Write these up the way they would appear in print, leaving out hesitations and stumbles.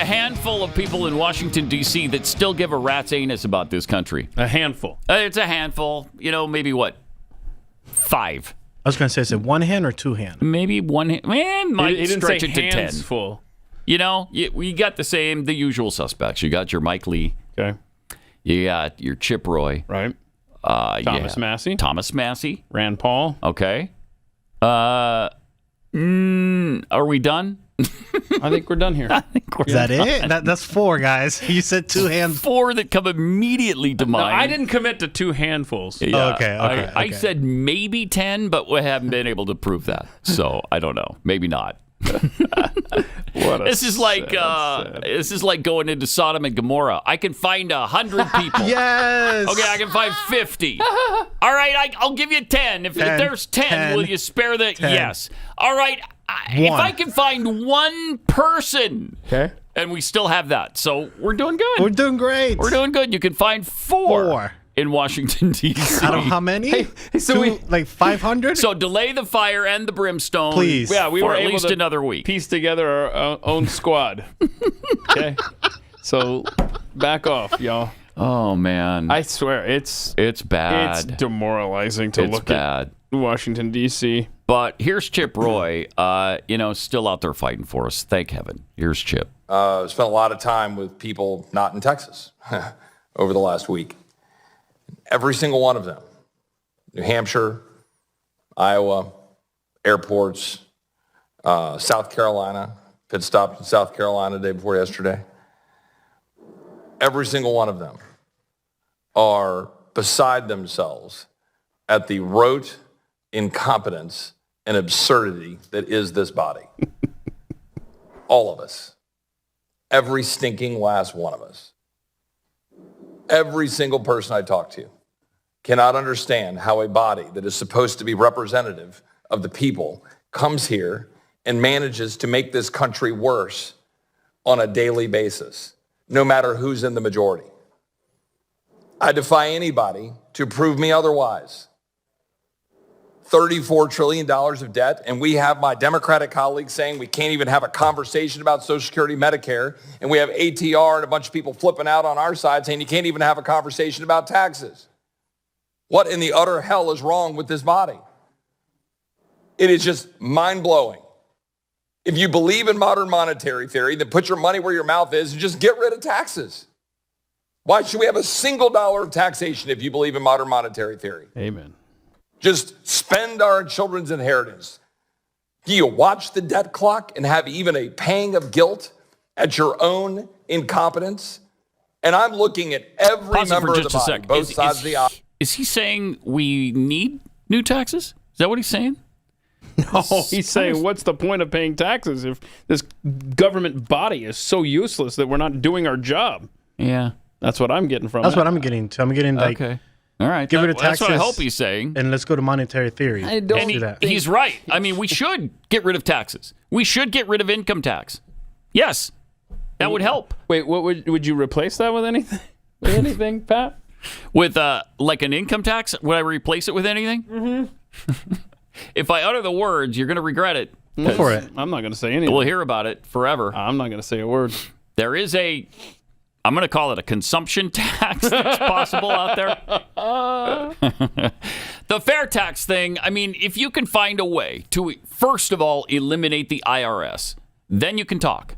handful of people in Washington, D.C. that still give a rat's anus about this country. A handful. It's a handful. Maybe what? 5. I was going to say, is it one hand or 2 hand? Maybe 1 hand. Man, might He didn't stretch say it to 10. hands full. We got the usual suspects. You got your Mike Lee. Okay. You got your Chip Roy. Right. Thomas Massie. Thomas Massie. Rand Paul. Okay. Are we done? I think we're done here. Is that it? That's 4, guys. You said 2 hands. 4 that come immediately to mind. No, I didn't commit to 2 handfuls. Yeah, Okay. I said maybe 10, but we haven't been able to prove that. So I don't know. Maybe not. This is like going into Sodom and Gomorrah. I can find 100 people. Yes. Okay, I can find 50. All right, I'll give you 10. If there's 10, will you spare the? 10. Yes. All right. If I can find 1 person, okay, and we still have that, so we're doing good. We're doing great. We're doing good. You can find 4 in Washington, D.C. Out of how many? Like 500? So delay the fire and the brimstone. Please. Yeah, we for were at able least to another week. Piece together our own squad. Okay. So back off, y'all. Oh, man. I swear, it's bad. It's demoralizing to look at Washington, D.C. But here's Chip Roy, still out there fighting for us. Thank heaven. Here's Chip. Spent a lot of time with people not in Texas over the last week. Every single one of them, New Hampshire, Iowa, airports, South Carolina, pit stopped in South Carolina the day before yesterday. Every single one of them are beside themselves at the rote incompetence and absurdity that is this body. All of us. Every stinking last one of us. Every single person I talk to cannot understand how a body that is supposed to be representative of the people comes here and manages to make this country worse on a daily basis, no matter who's in the majority. I defy anybody to prove me otherwise. $34 trillion of debt, and we have my Democratic colleagues saying we can't even have a conversation about Social Security, Medicare, and we have ATR and a bunch of people flipping out on our side saying you can't even have a conversation about taxes. What in the utter hell is wrong with this body? It is just mind-blowing. If you believe in modern monetary theory, then put your money where your mouth is and just get rid of taxes. Why should we have a single dollar of taxation if you believe in modern monetary theory? Amen. Just spend our children's inheritance. Do you watch the debt clock and have even a pang of guilt at your own incompetence? And I'm looking at every member of the body, both sides of the aisle. Is he saying we need new taxes? Is that what he's saying? No, he's saying, what's the point of paying taxes if this government body is so useless that we're not doing our job? Yeah. That's what I'm getting from That's that. what I'm getting to. I'm getting like, okay. All right. Get rid of taxes. That's what I hope he's saying. And let's go to monetary theory. I don't and do that. He's right. I mean, we should get rid of taxes. We should get rid of income tax. Yes. That would help. Wait, what would you replace that with anything? With anything, Pat? With like an income tax? Would I replace it with anything? Mm-hmm. If I utter the words, you're going to regret it. Go for it. I'm not going to say anything. We'll hear about it forever. I'm not going to say a word. There is I'm going to call it a consumption tax that's possible out there. The fair tax thing, I mean, if you can find a way to, first of all, eliminate the IRS, then you can talk.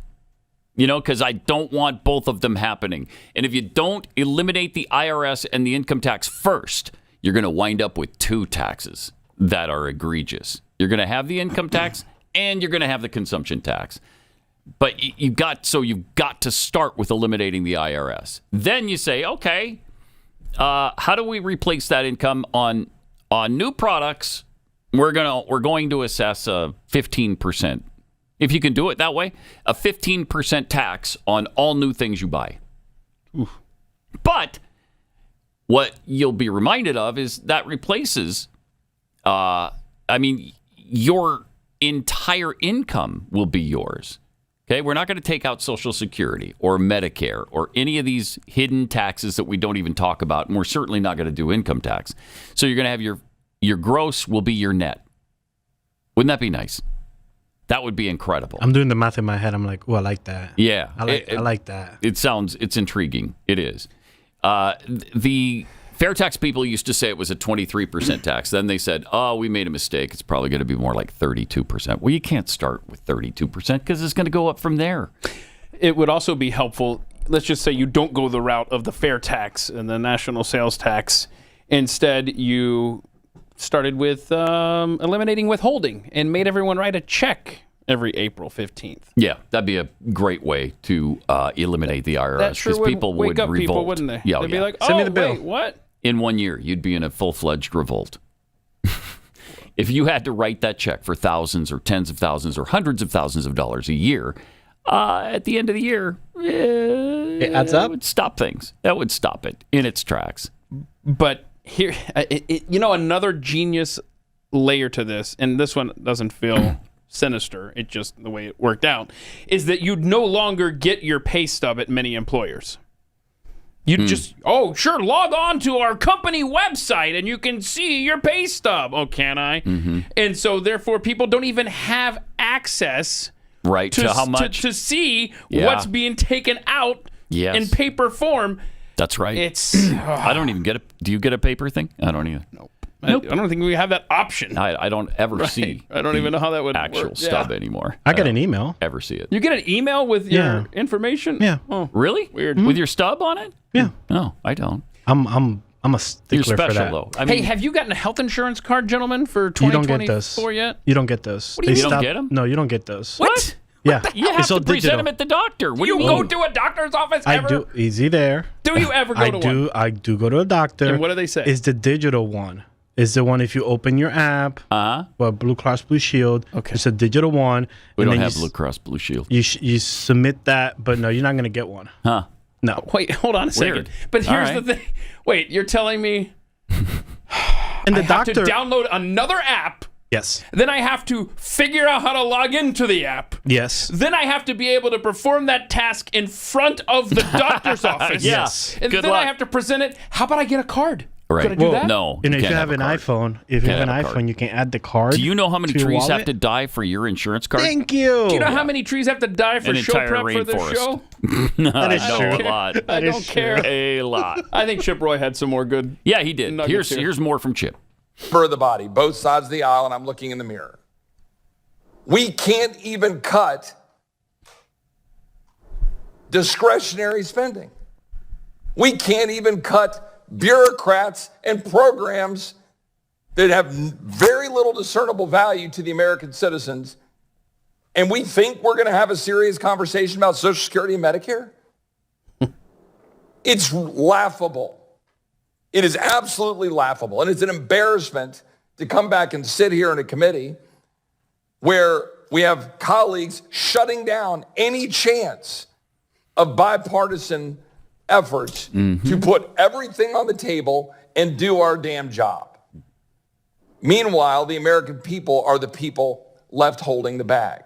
Because I don't want both of them happening. And if you don't eliminate the IRS and the income tax first, you're going to wind up with 2 taxes that are egregious. You're going to have the income tax and you're going to have the consumption tax. But you've got to start with eliminating the IRS. Then you say, okay, how do we replace that income on new products? We're going to assess a 15%. If you can do it that way, a 15% tax on all new things you buy. Oof. But what you'll be reminded of is that replaces, your entire income will be yours. Okay, we're not going to take out Social Security or Medicare or any of these hidden taxes that we don't even talk about, and we're certainly not going to do income tax. So you're going to have your gross will be your net. Wouldn't that be nice? That would be incredible. I'm doing the math in my head. I'm like, oh, I like that. Yeah. I like that. It's intriguing. It is. The fair tax people used to say it was a 23% tax. Then they said, oh, we made a mistake. It's probably going to be more like 32%. Well, you can't start with 32% because it's going to go up from there. It would also be helpful. Let's just say you don't go the route of the fair tax and the national sales tax. Instead, you started with eliminating withholding and made everyone write a check every April 15th. Yeah, that'd be a great way to eliminate the IRS. That sure would people wake would up revolt. people, wouldn't they? Yeah, They'd be like, Send me oh, the bill. wait, what? in 1 year, you'd be in a full-fledged revolt. If you had to write that check for thousands or tens of thousands or hundreds of thousands of dollars a year, at the end of the year, It adds up. That would stop things. That would stop it in its tracks. But here, another genius layer to this, and this one doesn't feel sinister, it just the way it worked out, is that you'd no longer get your pay stub at many employers. You'd just, sure, log on to our company website and you can see your pay stub. Oh, can I? Mm-hmm. And so, therefore, people don't even have access to how much? To see what's being taken out in paper form. That's right. It's I don't even get a. Do you get a paper thing? I don't either. Nope. I don't think we have that option. I don't ever see. I don't even know how that would actual work. stub anymore. I get an email. Ever see it? You get an email with your information? Yeah. Oh, Really? weird. With your stub on it? Yeah. No, I don't. I'm a stickler You're for special that. though. I Hey, mean, have you gotten a health insurance card, gentlemen, for You don't get 2024 those yet? You don't get those. do you mean? You don't get 'em? No, you don't get those. What? Yeah. you have It's all to present digital. them at the doctor. What do You you go mean? to a doctor's office I ever? do. Easy there. Do you ever go to one? I do go to a doctor. And what do they say? It's the digital one. It's the one if you open your app. Well, Blue Cross Blue Shield. Okay. It's a digital one. We and don't then have you, Blue Cross Blue Shield. You submit that, but no, you're not gonna get one. Huh? No. Wait, hold on a second. Weird. But All here's right. the thing. Wait, you're telling me And the I have doctor. to download another app, Yes. then I have to figure out how to log into the app. Yes. Then I have to be able to perform that task in front of the doctor's office. Yes. And Good then luck. I have to present it. How about I get a card? Right. Could I do that? No. And if can't you have a an card. iPhone, if you Can't have an have a card. iPhone, you can add the card. Do you know how many to your trees have wallet. to die for your insurance card? Thank you. Do you know how many trees have to die for An show entire prep for this rainforest. show? I is know true. a lot. I don't care. A lot. I think Chip Roy had some more good. Yeah, he did. Nuggets here. Here's more from Chip. For the body, both sides of the aisle, and I'm looking in the mirror. We can't even cut discretionary spending. We can't even cut bureaucrats and programs that have very little discernible value to the American citizens. And we think we're going to have a serious conversation about Social Security and Medicare? It's laughable. It is absolutely laughable. And it's an embarrassment to come back and sit here in a committee where we have colleagues shutting down any chance of bipartisan efforts to put everything on the table and do our damn job. Meanwhile, the American people are the people left holding the bag.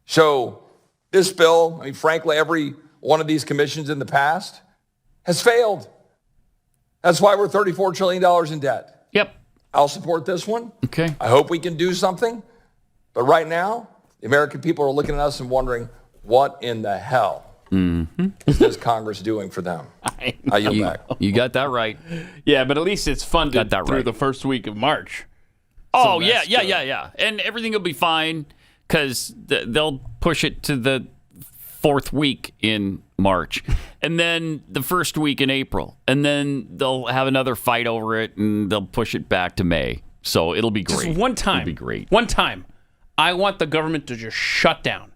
So this bill, I mean, frankly, every one of these commissions in the past has failed. That's why we're $34 trillion in debt. Yep. I'll support this one. Okay. I hope we can do something. But right now, the American people are looking at us and wondering, what in the hell is this Congress doing for them? I yield back. You got that right. Yeah, but at least it's funded Got that through right. the first week of March. Oh, So yeah, that's yeah, good. yeah. And everything will be fine because they'll push it to the fourth week in March and then the first week in April. And then they'll have another fight over it and they'll push it back to May. So it'll be great. Just one time. It'll be great. One time. I want the government to just shut down.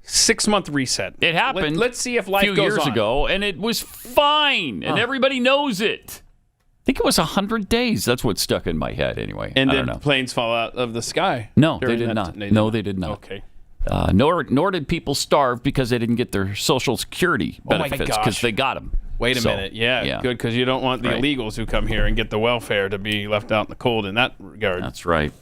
6-month reset. It happened. Let's see if life a few goes years on. ago, and it was fine, and everybody knows it. I think it was 100 days. That's what stuck in my head, anyway. And I then don't know. planes fall out of the sky. No, they during did that not. t- No, they did not. Okay. Nor did people starve because they didn't get their Social Security Oh my benefits gosh. because they got them. Wait a minute. Yeah, good, because you don't want the Right. illegals who come here and get the welfare to be left out in the cold in that regard. That's right.